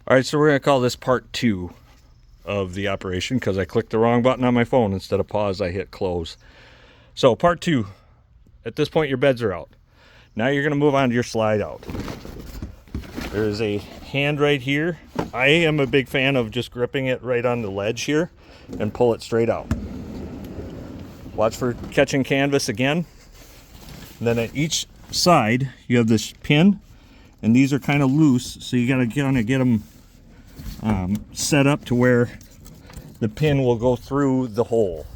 All right, so we're going to call this part 2 of the operation because I clicked the wrong button on my phone. Instead of pause, I hit close. So part 2, at this point your beds are out. Now you're going to move on to your slide out. There's a hand right here. I am a big fan of just gripping it right on the ledge here and pull it straight out. Watch for catching canvas again. And then at each side you have this pin, and these are kind of loose, so you got to kind of get them set up to where the pin will go through the hole.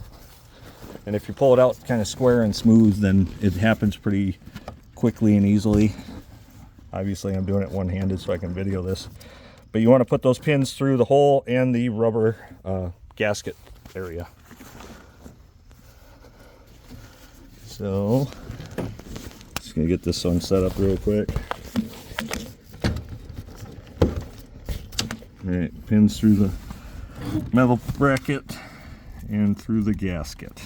And if you pull it out kind of square and smooth, then it happens pretty quickly and easily. Obviously I'm doing it one-handed so I can video this, but you want to put those pins through the hole and the rubber gasket area. So just gonna get this one set up real quick. All right, pins through the metal bracket and through the gasket.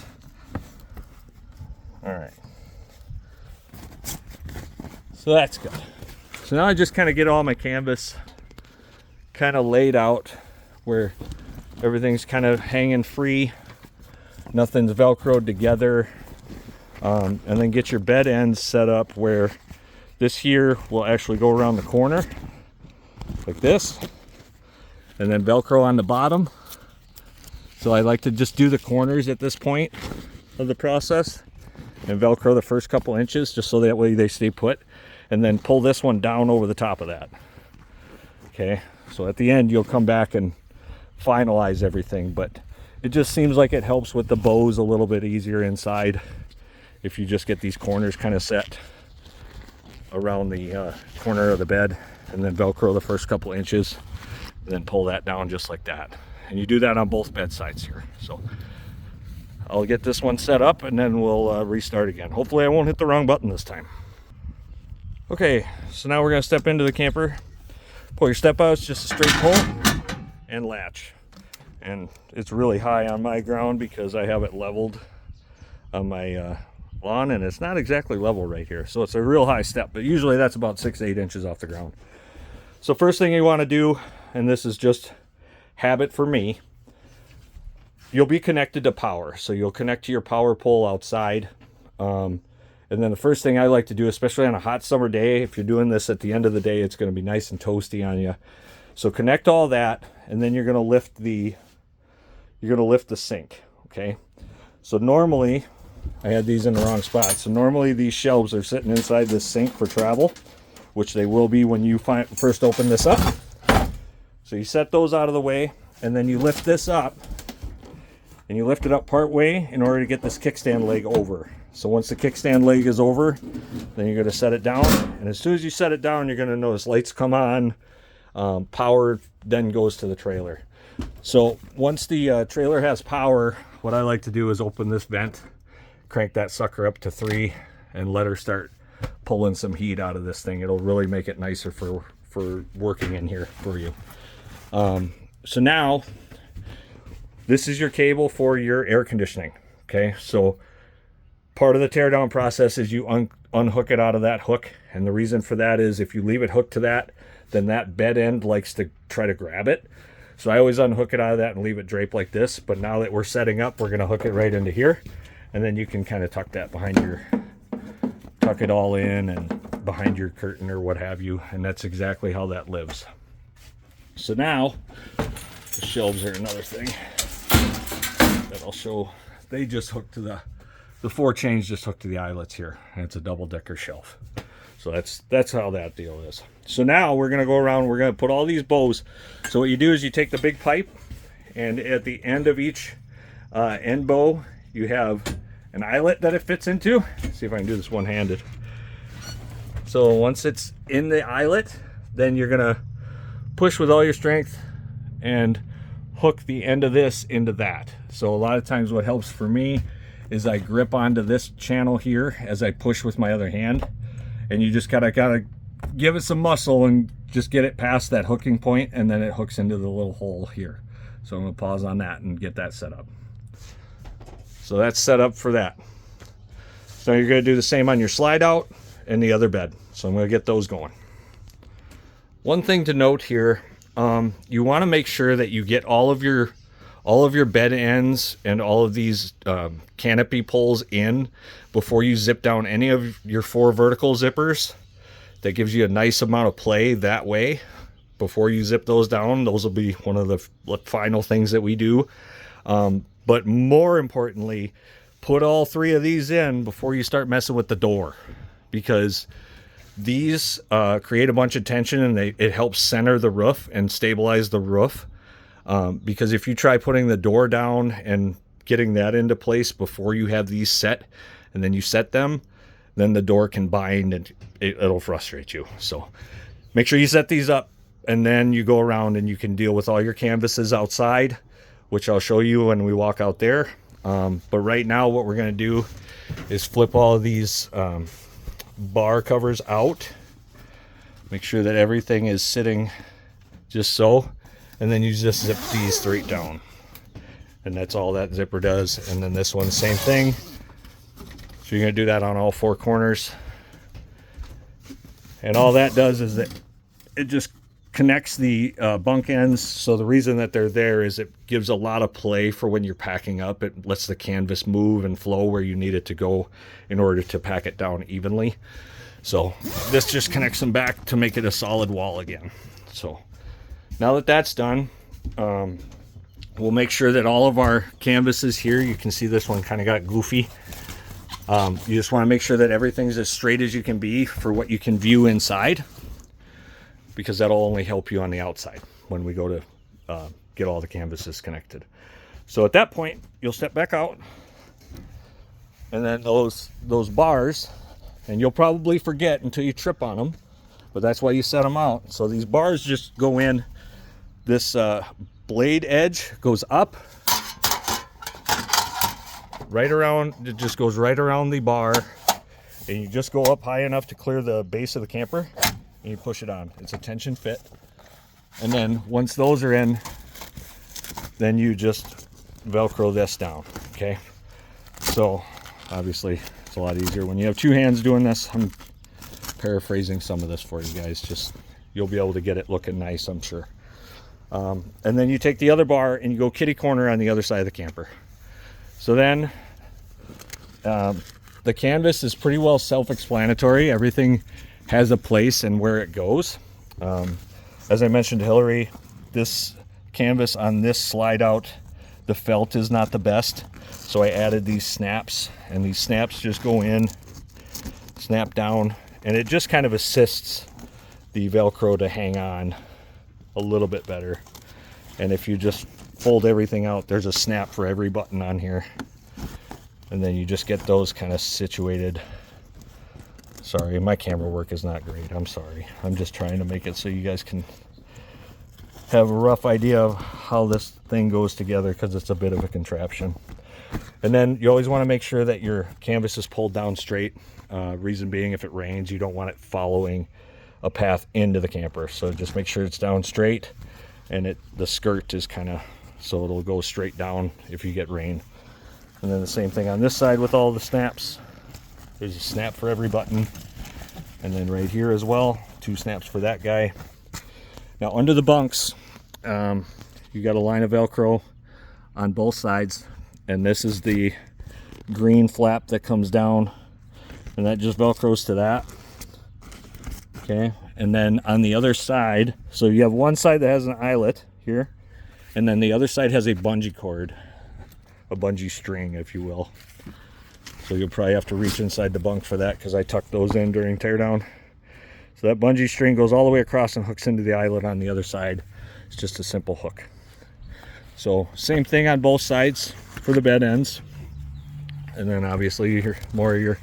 All right, so that's good. So now I just kind of get all my canvas kind of laid out where everything's kind of hanging free, nothing's velcroed together, and then get your bed ends set up where this here will actually go around the corner like this, and then velcro on the bottom. So I like to just do the corners at this point of the process and velcro the first couple inches just so that way they stay put, and then pull this one down over the top of that. Okay, so at the end you'll come back and finalize everything, but it just seems like it helps with the bows a little bit easier inside if you just get these corners kind of set around the corner of the bed, and then velcro the first couple inches, and then pull that down just like that. And you do that on both bed sides here. So I'll get this one set up and then we'll restart again. Hopefully I won't hit the wrong button this time. Okay, so now we're going to step into the camper. Pull your step out, it's just a straight pull and latch. And it's really high on my ground because I have it leveled on my lawn, and it's not exactly level right here. So it's a real high step, but usually that's about 6 to 8 inches off the ground. So first thing you want to do, and this is just habit for me, you'll be connected to power. So you'll connect to your power pole outside. And then the first thing I like to do, especially on a hot summer day, if you're doing this at the end of the day, it's going to be nice and toasty on you. So connect all that, and then you're going to lift the sink. Okay. So normally I had these in the wrong spot. So normally these shelves are sitting inside this sink for travel, which they will be when you first open this up. So you set those out of the way, and then you lift this up, and you lift it up part way in order to get this kickstand leg over. So once the kickstand leg is over, then you're going to set it down, and as soon as you set it down, you're going to notice lights come on, power then goes to the trailer. So once the trailer has power, what I like to do is open this vent, crank that sucker up to 3, and let her start pulling some heat out of this thing. It'll really make it nicer for working in here for you. So now this is your cable for your air conditioning. Okay, so part of the teardown process is you unhook it out of that hook, and the reason for that is if you leave it hooked to that, then that bed end likes to try to grab it. So I always unhook it out of that and leave it draped like this. But now that we're setting up, we're going to hook it right into here, and then you can kind of tuck that behind tuck it all in and behind your curtain or what have you, and that's exactly how that lives. So now the shelves are another thing that I'll show. They just hook to the 4 chains just hook to the eyelets here, and it's a double-decker shelf. So that's how that deal is. So now we're going to go around, we're going to put all these bows. So what you do is you take the big pipe, and at the end of each end bow you have an eyelet that it fits into. Let's see if I can do this one-handed. So once it's in the eyelet, then you're going to push with all your strength and hook the end of this into that. So a lot of times what helps for me is I grip onto this channel here as I push with my other hand, and you just gotta give it some muscle and just get it past that hooking point, and then it hooks into the little hole here. So I'm gonna pause on that and get that set up. So that's set up for that. So you're gonna do the same on your slide out and the other bed. So I'm gonna get those going. One thing to note here you want to make sure that you get all of your bed ends and all of these canopy poles in before you zip down any of your 4 vertical zippers. That gives you a nice amount of play that way. Before you zip those down, those will be one of the final things that we do. But more importantly, put all 3 of these in before you start messing with the door, because these create a bunch of tension, and it helps center the roof and stabilize the roof. Because if you try putting the door down and getting that into place before you have these set, and then you set them, then the door can bind and it'll frustrate you. So make sure you set these up, and then you go around and you can deal with all your canvases outside, which I'll show you when we walk out there. But right now what we're going to do is flip all of these bar covers out. Make sure that everything is sitting just so. And then you just zip these straight down. And that's all that zipper does. And then this one, same thing. So you're going to do that on all 4 corners. And all that does is that it just connects the bunk ends. So the reason that they're there is it gives a lot of play for when you're packing up. It lets the canvas move and flow where you need it to go in order to pack it down evenly. So this just connects them back to make it a solid wall again. So now that that's done, we'll make sure that all of our canvases here, you can see this one kind of got goofy. You just want to make sure that everything's as straight as you can be for what you can view inside, because that'll only help you on the outside when we go to get all the canvases connected. So at that point, you'll step back out, and then those bars, and you'll probably forget until you trip on them, but that's why you set them out. So these bars just go in. This blade edge goes up, right around, it just goes right around the bar, and you just go up high enough to clear the base of the camper, and you push it on. It's a tension fit. And then once those are in, then you just Velcro this down, okay? So obviously it's a lot easier when you have 2 hands doing this. I'm paraphrasing some of this for you guys, just you'll be able to get it looking nice, I'm sure. And then you take the other bar and you go kitty corner on the other side of the camper. So then the canvas is pretty well self-explanatory. Everything has a place and where it goes. As I mentioned to Hillary, this canvas on this slide out, the felt is not the best. So I added these snaps, and these snaps just go in, snap down, and it just kind of assists the Velcro to hang on a little bit better. And if you just fold everything out, there's a snap for every button on here, and then you just get those kind of situated. Sorry, my camera work is not great. I'm sorry. I'm just trying to make it so you guys can have a rough idea of how this thing goes together, because it's a bit of a contraption. And then you always want to make sure that your canvas is pulled down straight. Reason being, if it rains, you don't want it following a path into the camper. So just make sure it's down straight, and the skirt is kind of, so it'll go straight down if you get rain. And then the same thing on this side with all the snaps. There's a snap for every button, and then right here as well, 2 snaps for that guy. Now under the bunks, you got a line of Velcro on both sides, and this is the green flap that comes down, and that just Velcros to that. Okay, and then on the other side, so you have one side that has an eyelet here, and then the other side has a bungee cord, a bungee string, if you will. So you'll probably have to reach inside the bunk for that, because I tucked those in during teardown. So that bungee string goes all the way across and hooks into the eyelet on the other side. It's just a simple hook. So same thing on both sides for the bed ends. And then obviously more of your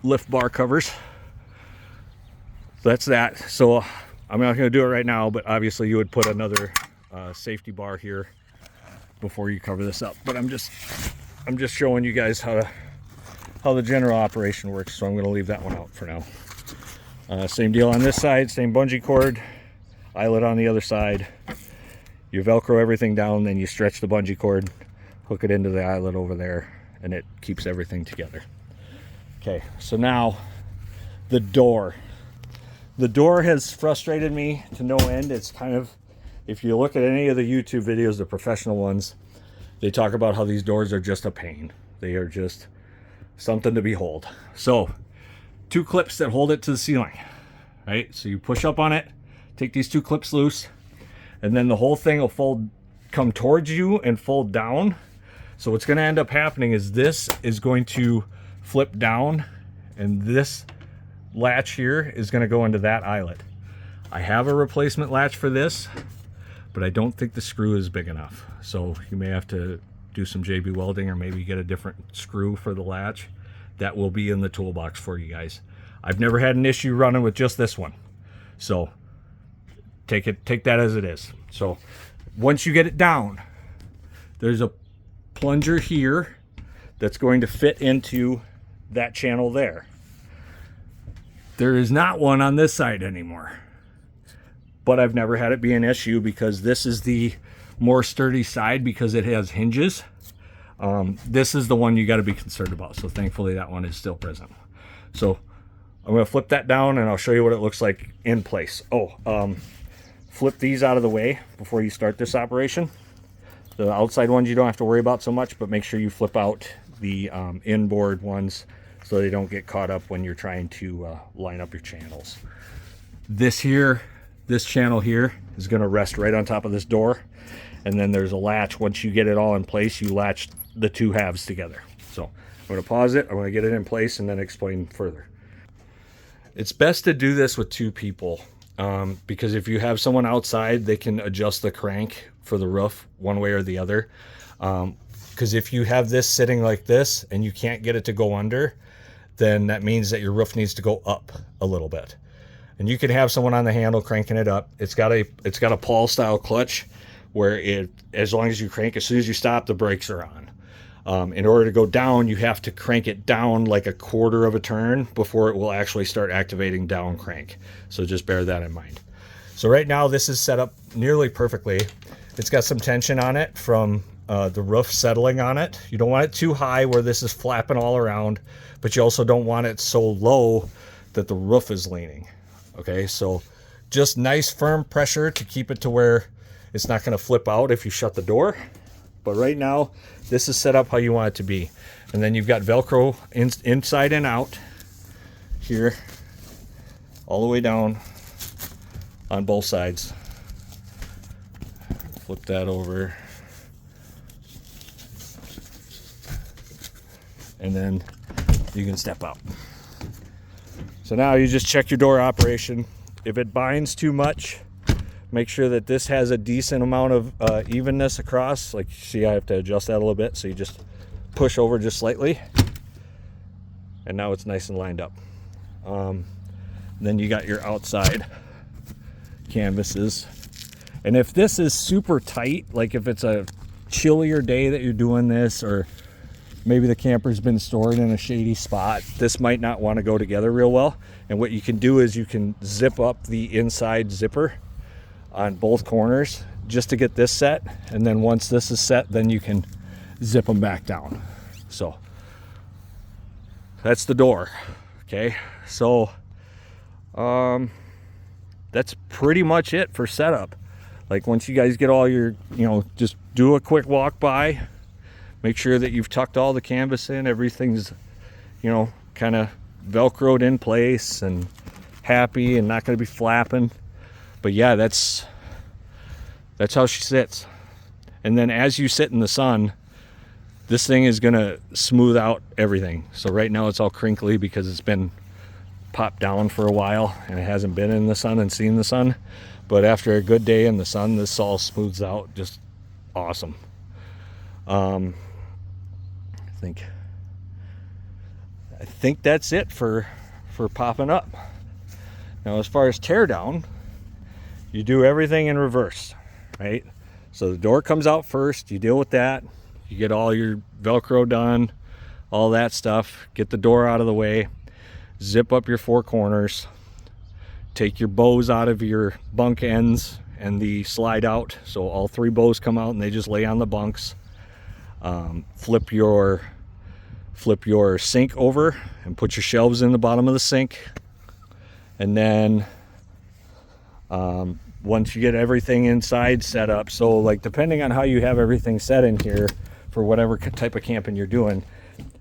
lift bar covers. So that's that. So I'm not going to do it right now, but obviously you would put another safety bar here before you cover this up. But I'm just showing you guys how the general operation works, so I'm going to leave that one out for now. Same deal on this side, same bungee cord, eyelet on the other side. You Velcro everything down, then you stretch the bungee cord, hook it into the eyelet over there, and it keeps everything together. Okay, so now the door. The door has frustrated me to no end. It's kind of, if you look at any of the YouTube videos, the professional ones, they talk about how these doors are just a pain. They are just something to behold. So 2 clips that hold it to the ceiling, right? So you push up on it, take these 2 clips loose, and then the whole thing will come towards you and fold down. So what's going to end up happening is this is going to flip down, and this latch here is going to go into that eyelet. I have a replacement latch for this, but I don't think the screw is big enough. So you may have to do some JB welding, or maybe get a different screw for the latch. That will be in the toolbox for you guys. I've never had an issue running with just this one. So take that as it is. So once you get it down, there's a plunger here that's going to fit into that channel there. There is not one on this side anymore, but I've never had it be an issue because this is the more sturdy side because it has hinges. This is the one you got to be concerned about. So thankfully that one is still present. So I'm going to flip that down and I'll show you what it looks like in place. Flip these out of the way before you start this operation. The outside ones you don't have to worry about so much, but make sure you flip out the inboard ones so they don't get caught up when you're trying to line up your channels. This channel here is going to rest right on top of this door, and then there's a latch. Once you get it all in place, you latch the 2 halves together. So I'm going to pause it, I'm going to get it in place, and then explain further. It's best to do this with 2 people because if you have someone outside, they can adjust the crank for the roof one way or the other. Because if you have this sitting like this and you can't get it to go under, then that means that your roof needs to go up a little bit. And you can have someone on the handle cranking it up. It's got a Paul style clutch where as long as you crank, as soon as you stop, the brakes are on. In order to go down, you have to crank it down like a 1/4 of a turn before it will actually start activating down crank. So just bear that in mind. So right now this is set up nearly perfectly. It's got some tension on it from the roof settling on it. You don't want it too high where this is flapping all around, but you also don't want it so low that the roof is leaning. Okay, so just nice firm pressure to keep it to where it's not going to flip out if you shut the door. But right now, this is set up how you want it to be. And then you've got Velcro inside and out here, all the way down on both sides. Flip that over. And then you can step out. So now you just check your door operation. If it binds too much, make sure that this has a decent amount of evenness across. Like, see, I have to adjust that a little bit. So you just push over just slightly. And now it's nice and lined up. Then you got your outside canvases. And if this is super tight, like if it's a chillier day that you're doing this, or maybe the camper's been stored in a shady spot, this might not want to go together real well. And what you can do is you can zip up the inside zipper on both corners just to get this set. And then once this is set, then you can zip them back down. So that's the door. Okay, so that's pretty much it for setup. Like, once you guys get all your, just do a quick walk by. Make sure that you've tucked all the canvas in. Everything's, kind of Velcroed in place and happy and not going to be flapping. But yeah, that's how she sits. And then as you sit in the sun, this thing is going to smooth out everything. So right now it's all crinkly because it's been popped down for a while and it hasn't been in the sun and seen the sun. But after a good day in the sun, this all smooths out just awesome. I think that's it for popping up. Now, as far as tear down, you do everything in reverse, right? So the door comes out first, you deal with that, you get all your Velcro done, all that stuff, get the door out of the way, zip up your 4 corners, take your bows out of your bunk ends and the slide out, so all 3 bows come out and they just lay on the bunks. Flip your sink over and put your shelves in the bottom of the sink, and then Once you get everything inside set up, so like depending on how you have everything set in here for whatever type of camping you're doing,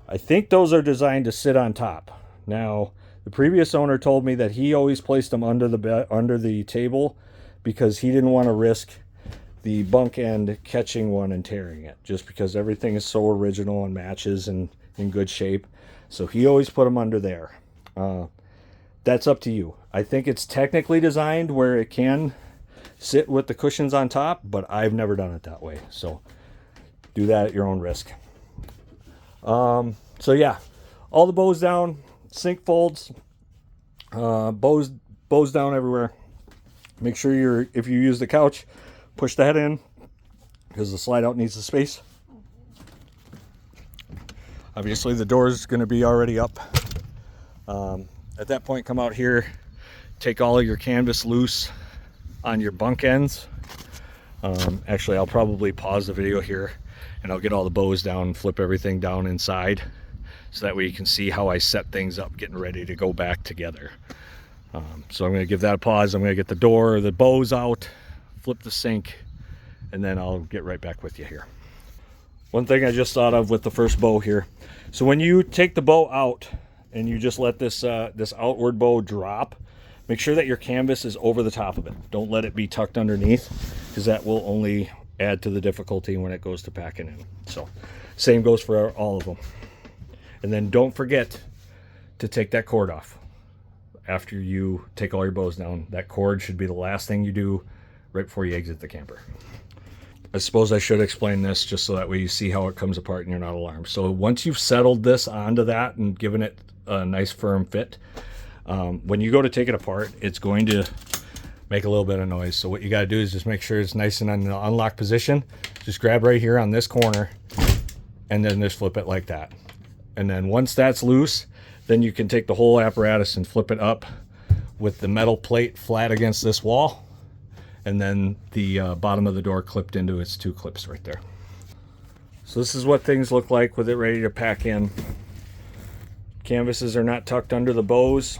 I think those are designed to sit on top. Now, the previous owner told me that he always placed them under the table because he didn't want to risk the bunk end catching one and tearing it, just because everything is so original and matches and in good shape. So he always put them under there. That's up to you. I think it's technically designed where it can sit with the cushions on top, but I've never done it that way. So do that at your own risk. So yeah, all the bows down, sink folds, bows down everywhere. Make sure if you use the couch, push the head in because the slide out needs the space. Obviously the door is going to be already up. At that point, come out here, take all of your canvas loose on your bunk ends. Actually, I'll probably pause the video here and I'll get all the bows down, flip everything down inside, so that way you can see how I set things up getting ready to go back together. So I'm going to give that a pause. I'm going to get the door, the bows out, flip the sink, and then I'll get right back with you here. One thing I just thought of with the first bow here. So when you take the bow out and you just let this outward bow drop, make sure that your canvas is over the top of it. Don't let it be tucked underneath, because that will only add to the difficulty when it goes to packing in. So same goes for all of them. And then don't forget to take that cord off. After you take all your bows down, that cord should be the last thing you do right before you exit the camper. I suppose I should explain this just so that way you see how it comes apart and you're not alarmed. So once you've settled this onto that and given it a nice firm fit, when you go to take it apart, it's going to make a little bit of noise. So what you got to do is just make sure it's nice and in the unlocked position. Just grab right here on this corner and then just flip it like that. And then once that's loose, then you can take the whole apparatus and flip it up with the metal plate flat against this wall, and then the bottom of the door clipped into its two clips right there. So this is what things look like with it ready to pack in. Canvases are not tucked under the bows.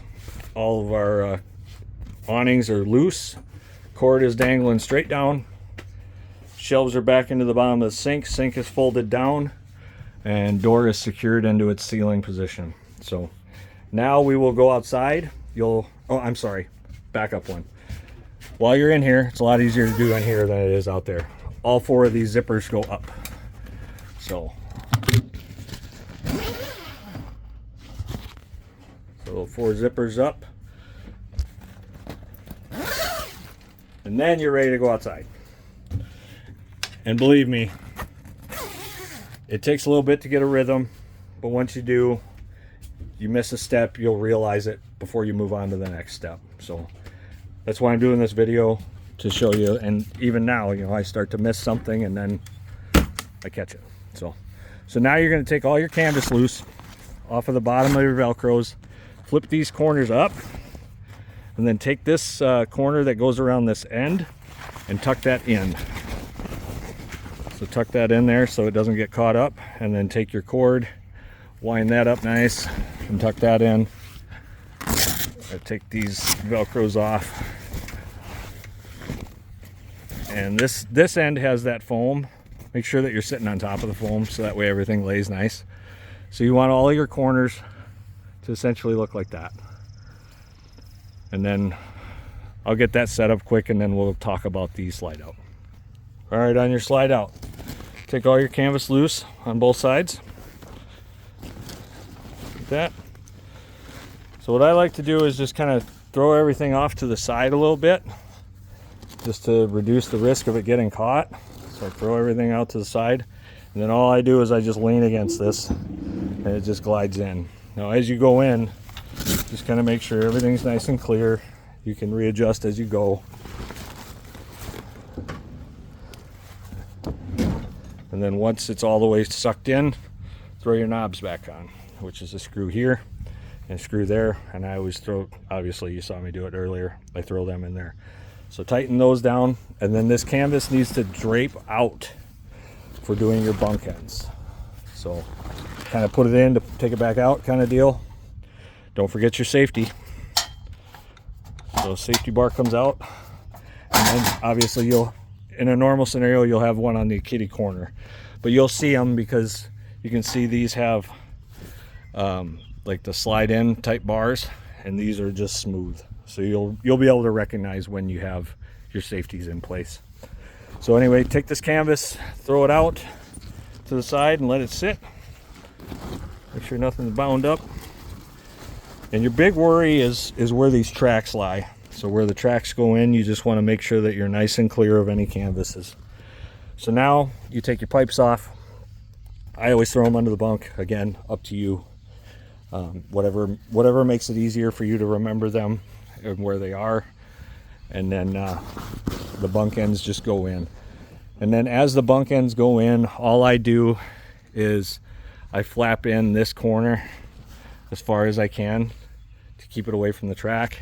All of our awnings are loose. Cord is dangling straight down. Shelves are back into the bottom of the sink. Sink is folded down, and door is secured into its ceiling position. So now we will go outside. I'm sorry, back up one. While you're in here, it's a lot easier to do in here than it is out there. All four of these zippers go up. So 4 zippers up. And then you're ready to go outside. And believe me, it takes a little bit to get a rhythm, but once you do, you miss a step, you'll realize it before you move on to the next step. So that's why I'm doing this video, to show you. And even now, I start to miss something and then I catch it. So now you're going to take all your canvas loose off of the bottom of your Velcros, flip these corners up, and then take this corner that goes around this end and tuck that in. So tuck that in there so it doesn't get caught up, and then take your cord, wind that up nice, and tuck that in. I take these Velcros off. And this end has that foam. Make sure that you're sitting on top of the foam so that way everything lays nice. So you want all of your corners to essentially look like that. And then I'll get that set up quick and then we'll talk about the slide out. All right, on your slide out, take all your canvas loose on both sides. Like that. So what I like to do is just kind of throw everything off to the side a little bit, just to reduce the risk of it getting caught. So I throw everything out to the side, and then all I do is I just lean against this and it just glides in. Now as you go in, just kind of make sure everything's nice and clear. You can readjust as you go. And then once it's all the way sucked in, throw your knobs back on, which is a screw here and a screw there. And I always throw, obviously you saw me do it earlier, I throw them in there. So tighten those down, and then this canvas needs to drape out for doing your bunk ends. So kind of put it in to take it back out kind of deal. Don't forget your safety. So safety bar comes out, And obviously in a normal scenario, you'll have one on the kitty corner, but you'll see them because you can see these have like the slide in type bars, and these are just smooth. So you'll be able to recognize when you have your safeties in place. So anyway, take this canvas, throw it out to the side and let it sit. Make sure nothing's bound up. And your big worry is where these tracks lie. So where the tracks go in, you just want to make sure that you're nice and clear of any canvases. So now you take your pipes off. I always throw them under the bunk. Again, up to you. Whatever makes it easier for you to remember them and where they are. And then the bunk ends just go in. And then as the bunk ends go in, all I do is I flap in this corner as far as I can to keep it away from the track.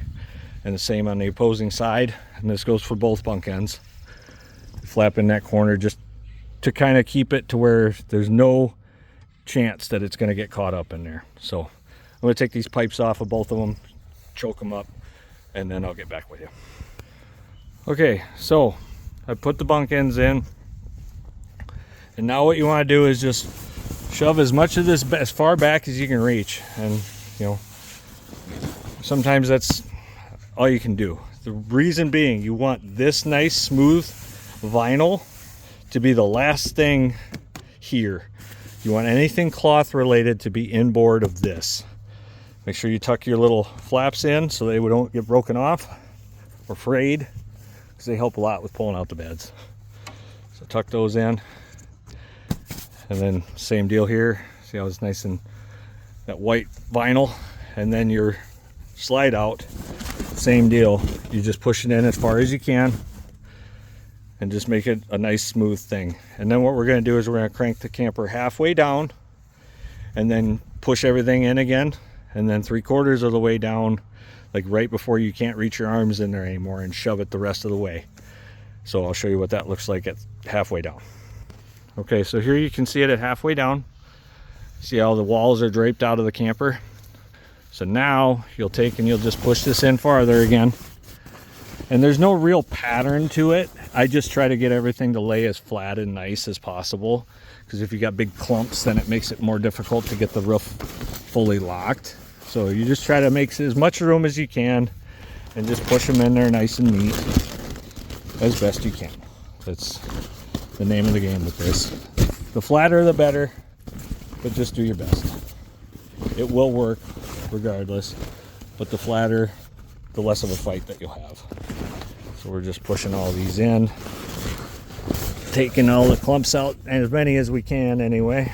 And the same on the opposing side. And this goes for both bunk ends. Flap in that corner just to kind of keep it to where there's no chance that it's going to get caught up in there. So I'm going to take these pipes off of both of them, choke them up, and then I'll get back with you. Okay, so I put the bunk ends in, and now what you want to do is just shove as much of this as far back as you can reach. And you know, sometimes that's all you can do. The reason being, you want this nice smooth vinyl to be the last thing here. You want anything cloth related to be inboard of this. Make sure you tuck your little flaps in so they don't get broken off or frayed, because they help a lot with pulling out the beds. So tuck those in, and then same deal here. See how it's nice and that white vinyl. And then your slide out, same deal. You just push it in as far as you can and just make it a nice smooth thing. And then what we're going to do is we're going to crank the camper halfway down and then push everything in again, and then 3/4 of the way down, like right before you can't reach your arms in there anymore, and shove it the rest of the way. So I'll show you what that looks like at halfway down. Okay, so here you can see it at halfway down. See how the walls are draped out of the camper? So now you'll take and you'll just push this in farther again. And there's no real pattern to it. I just try to get everything to lay as flat and nice as possible, because if you got big clumps, then it makes it more difficult to get the roof fully locked. So you just try to make as much room as you can and just push them in there nice and neat as best you can. That's the name of the game with this. The flatter the better, but just do your best. It will work regardless, but the flatter, the less of a fight that you'll have. So we're just pushing all these in, taking all the clumps out, and as many as we can anyway.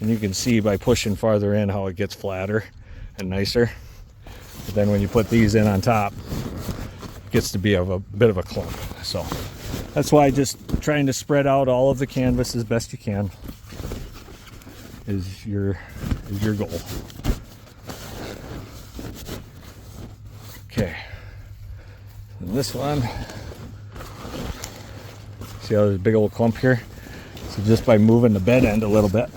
And you can see by pushing farther in how it gets flatter and nicer. But then when you put these in on top, it gets to be of a bit of a clump. So that's why just trying to spread out all of the canvas as best you can is your goal. Okay, and this one, see how there's a big old clump here? So just by moving the bed end a little bit,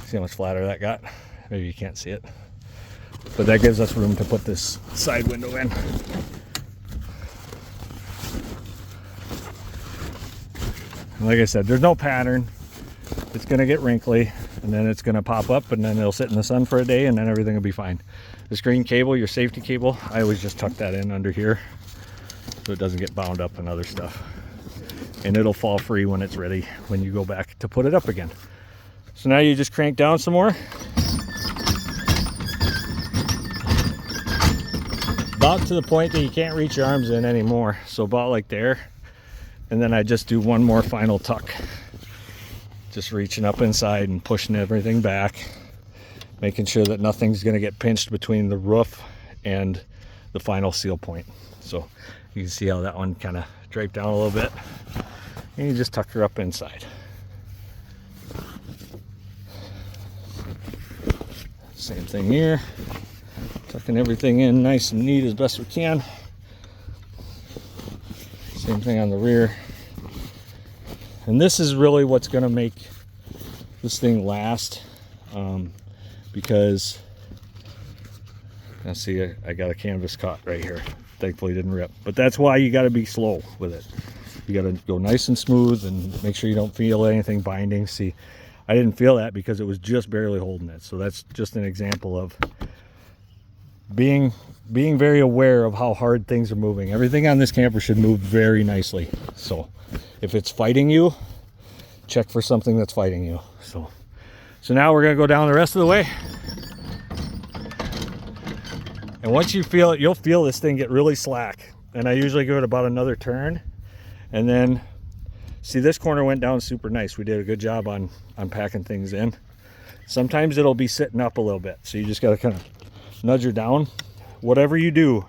see how much flatter that got? Maybe you can't see it, but that gives us room to put this side window in. And like I said, there's no pattern. It's going to get wrinkly, and then it's going to pop up, and then it'll sit in the sun for a day, and then everything will be fine. This green cable, your safety cable, I always just tuck that in under here so it doesn't get bound up and other stuff. And it'll fall free when it's ready, when you go back to put it up again. So now you just crank down some more. About to the point that you can't reach your arms in anymore. So about like there. And then I just do one more final tuck. Just reaching up inside and pushing everything back, making sure that nothing's going to get pinched between the roof and the final seal point. So you can see how that one kind of draped down a little bit, and you just tuck her up inside. Same thing here, tucking everything in nice and neat as best we can. Same thing on the rear. And this is really what's going to make this thing last, because now see, I got a canvas caught right here. Thankfully it didn't rip, but that's why you got to be slow with it. You got to go nice and smooth and make sure you don't feel anything binding. See, I didn't feel that because it was just barely holding it. So that's just an example of being very aware of how hard things are moving. Everything on this camper should move very nicely. So if it's fighting you, check for something that's fighting you. So now we're gonna go down the rest of the way. And once you feel it, you'll feel this thing get really slack. And I usually give it about another turn. And then, see, this corner went down super nice. We did a good job on packing things in. Sometimes it'll be sitting up a little bit. So you just gotta kind of nudge her down. Whatever you do,